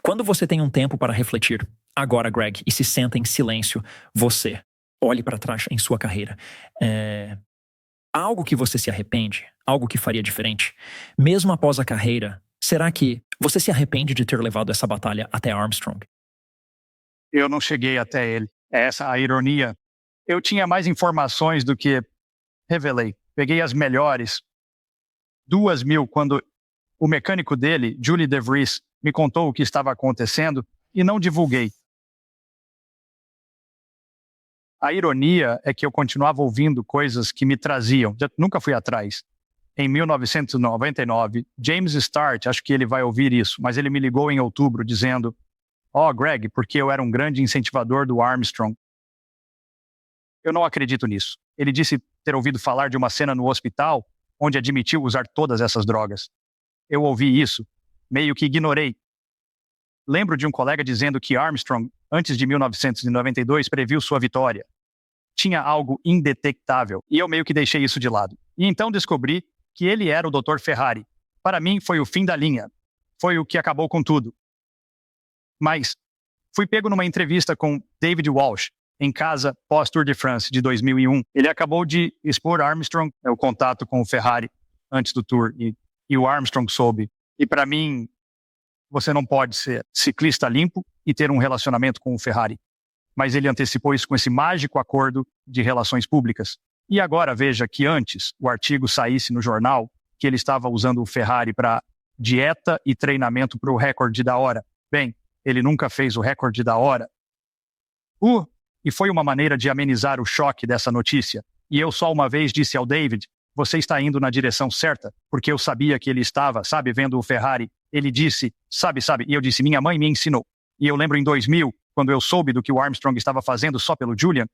Quando você tem um tempo para refletir, agora, Greg, e se senta em silêncio, você olhe para trás em sua carreira. Há algo que você se arrepende? Algo que faria diferente? Mesmo após a carreira, será que você se arrepende de ter levado essa batalha até Armstrong? Eu não cheguei até ele. É essa a ironia. Eu tinha mais informações do que revelei. Peguei as melhores. 2.000, quando o mecânico dele, Julie DeVries, me contou o que estava acontecendo e não divulguei. A ironia é que eu continuava ouvindo coisas que me traziam. Nunca fui atrás. Em 1999, James Start, acho que ele vai ouvir isso, mas ele me ligou em outubro dizendo: Greg, porque eu era um grande incentivador do Armstrong. Eu não acredito nisso. Ele disse ter ouvido falar de uma cena no hospital onde admitiu usar todas essas drogas. Eu ouvi isso, meio que ignorei. Lembro de um colega dizendo que Armstrong, antes de 1992, previu sua vitória. Tinha algo indetectável, e eu meio que deixei isso de lado. E então descobri que ele era o Dr. Ferrari. Para mim, foi o fim da linha. Foi o que acabou com tudo. Mas fui pego numa entrevista com David Walsh, em casa pós-Tour de France de 2001. Ele acabou de expor Armstrong, o contato com o Ferrari antes do Tour, e o Armstrong soube. E para mim, você não pode ser ciclista limpo e ter um relacionamento com o Ferrari. Mas ele antecipou isso com esse mágico acordo de relações públicas. E agora veja que antes o artigo saísse no jornal que ele estava usando o Ferrari para dieta e treinamento para o recorde da hora. Bem, ele nunca fez o recorde da hora. E foi uma maneira de amenizar o choque dessa notícia. E eu só uma vez disse ao David: você está indo na direção certa, porque eu sabia que ele estava, vendo o Ferrari. Ele disse, e eu disse, minha mãe me ensinou. E eu lembro em 2000, quando eu soube do que o Armstrong estava fazendo só pelo Julian,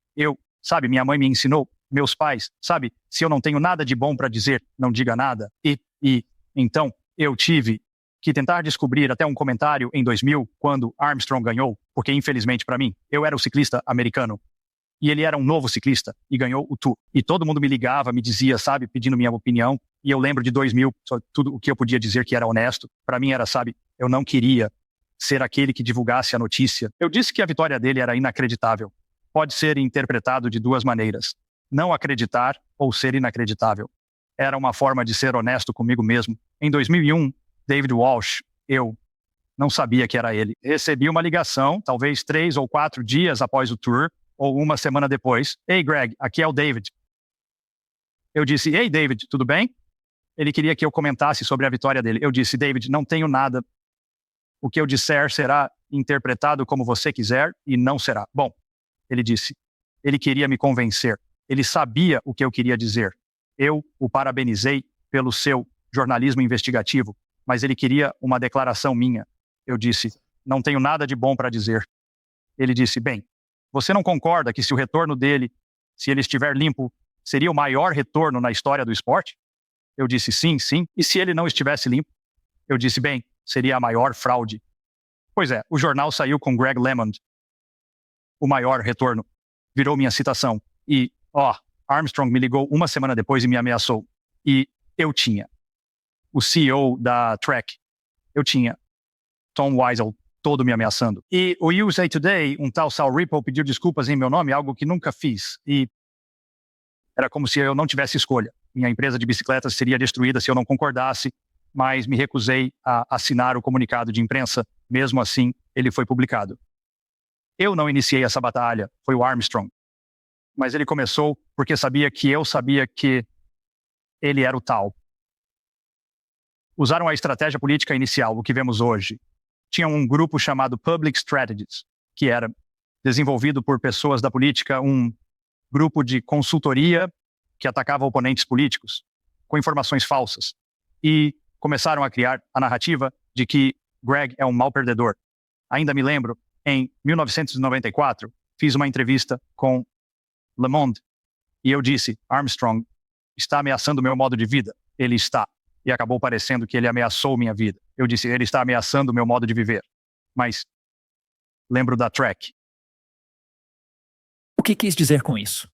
minha mãe me ensinou, meus pais, se eu não tenho nada de bom para dizer, não diga nada. Então, eu tive que tentar descobrir até um comentário em 2000, quando Armstrong ganhou, porque infelizmente para mim, eu era o ciclista americano, e ele era um novo ciclista, e ganhou o Tour. E todo mundo me ligava, me dizia, pedindo minha opinião, e eu lembro de 2000, tudo o que eu podia dizer que era honesto, para mim era, eu não queria ser aquele que divulgasse a notícia. Eu disse que a vitória dele era inacreditável. Pode ser interpretado de duas maneiras: não acreditar ou ser inacreditável. Era uma forma de ser honesto comigo mesmo. Em 2001, David Walsh, eu não sabia que era ele. Recebi uma ligação, talvez 3 ou 4 dias após o Tour, ou uma semana depois. Ei, Greg, aqui é o David. Eu disse, ei, David, tudo bem? Ele queria que eu comentasse sobre a vitória dele. Eu disse, David, não tenho nada. O que eu disser será interpretado como você quiser e não será. Bom, ele disse, ele queria me convencer. Ele sabia o que eu queria dizer. Eu o parabenizei pelo seu jornalismo investigativo, mas ele queria uma declaração minha. Eu disse, não tenho nada de bom para dizer. Ele disse, bem, você não concorda que se o retorno dele, se ele estiver limpo, seria o maior retorno na história do esporte? Eu disse, sim, sim. E se ele não estivesse limpo? Eu disse, bem, seria a maior fraude. Pois é, o jornal saiu com Greg LeMond. O maior retorno. Virou minha citação. E, Armstrong me ligou uma semana depois e me ameaçou. E eu tinha o CEO da Trek. Eu tinha Tom Weisel todo me ameaçando. E o USA Today, um tal Sal Ripple, pediu desculpas em meu nome, algo que nunca fiz. E era como se eu não tivesse escolha. Minha empresa de bicicletas seria destruída se eu não concordasse, mas me recusei a assinar o comunicado de imprensa. Mesmo assim, ele foi publicado. Eu não iniciei essa batalha, foi o Armstrong. Mas ele começou porque sabia que eu sabia que ele era o tal. Usaram a estratégia política inicial, o que vemos hoje. Tinha um grupo chamado Public Strategies, que era desenvolvido por pessoas da política, um grupo de consultoria que atacava oponentes políticos com informações falsas. E começaram a criar a narrativa de que Greg é um mau perdedor. Ainda me lembro, em 1994, fiz uma entrevista com Le Monde e eu disse, Armstrong está ameaçando o meu modo de vida. Ele está. E acabou parecendo que ele ameaçou minha vida. Eu disse, ele está ameaçando o meu modo de viver. Mas lembro da Trek. O que quis dizer com isso?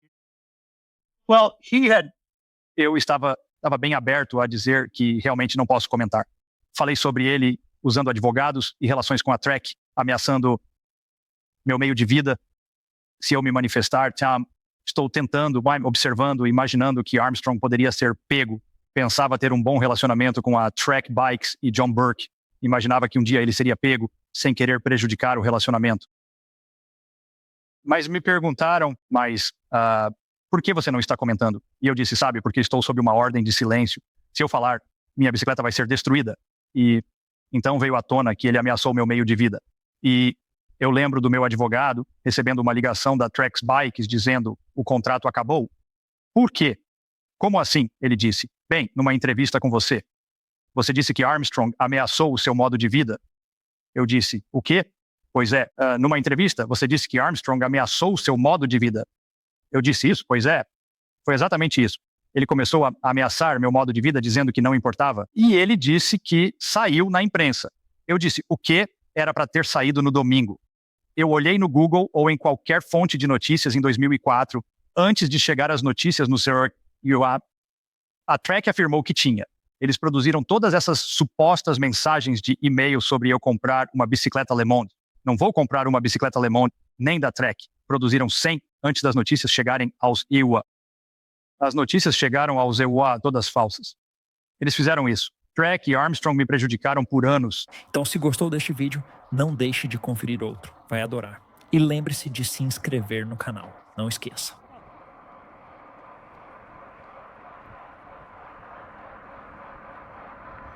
Well, eu estava bem aberto a dizer que realmente não posso comentar. Falei sobre ele usando advogados e relações com a Trek, ameaçando meu meio de vida. Se eu me manifestar, estou tentando, observando, imaginando que Armstrong poderia ser pego. Pensava ter um bom relacionamento com a Trek Bikes e John Burke. Imaginava que um dia ele seria pego, sem querer prejudicar o relacionamento. Mas me perguntaram, por que você não está comentando? E eu disse, sabe, porque estou sob uma ordem de silêncio. Se eu falar, minha bicicleta vai ser destruída. E então veio à tona que ele ameaçou meu meio de vida. E eu lembro do meu advogado recebendo uma ligação da Trek Bikes dizendo, o contrato acabou. Por quê? Como assim? Ele disse. Bem, numa entrevista com você. Você disse que Armstrong ameaçou o seu modo de vida. Eu disse, o quê? Pois é, numa entrevista, você disse que Armstrong ameaçou o seu modo de vida. Eu disse isso? Pois é. Foi exatamente isso. Ele começou a ameaçar meu modo de vida, dizendo que não importava. E ele disse que saiu na imprensa. Eu disse, o quê? Era para ter saído no domingo. Eu olhei no Google ou em qualquer fonte de notícias em 2004, antes de chegar as notícias no Sr. UA. A Trek afirmou que tinha. Eles produziram todas essas supostas mensagens de e-mail sobre eu comprar uma bicicleta Le Monde. Não vou comprar uma bicicleta Le Monde, nem da Trek. Produziram 100 antes das notícias chegarem aos EUA. As notícias chegaram aos EUA todas falsas. Eles fizeram isso. Trek e Armstrong me prejudicaram por anos. Então, se gostou deste vídeo, não deixe de conferir outro. Vai adorar. E lembre-se de se inscrever no canal. Não esqueça.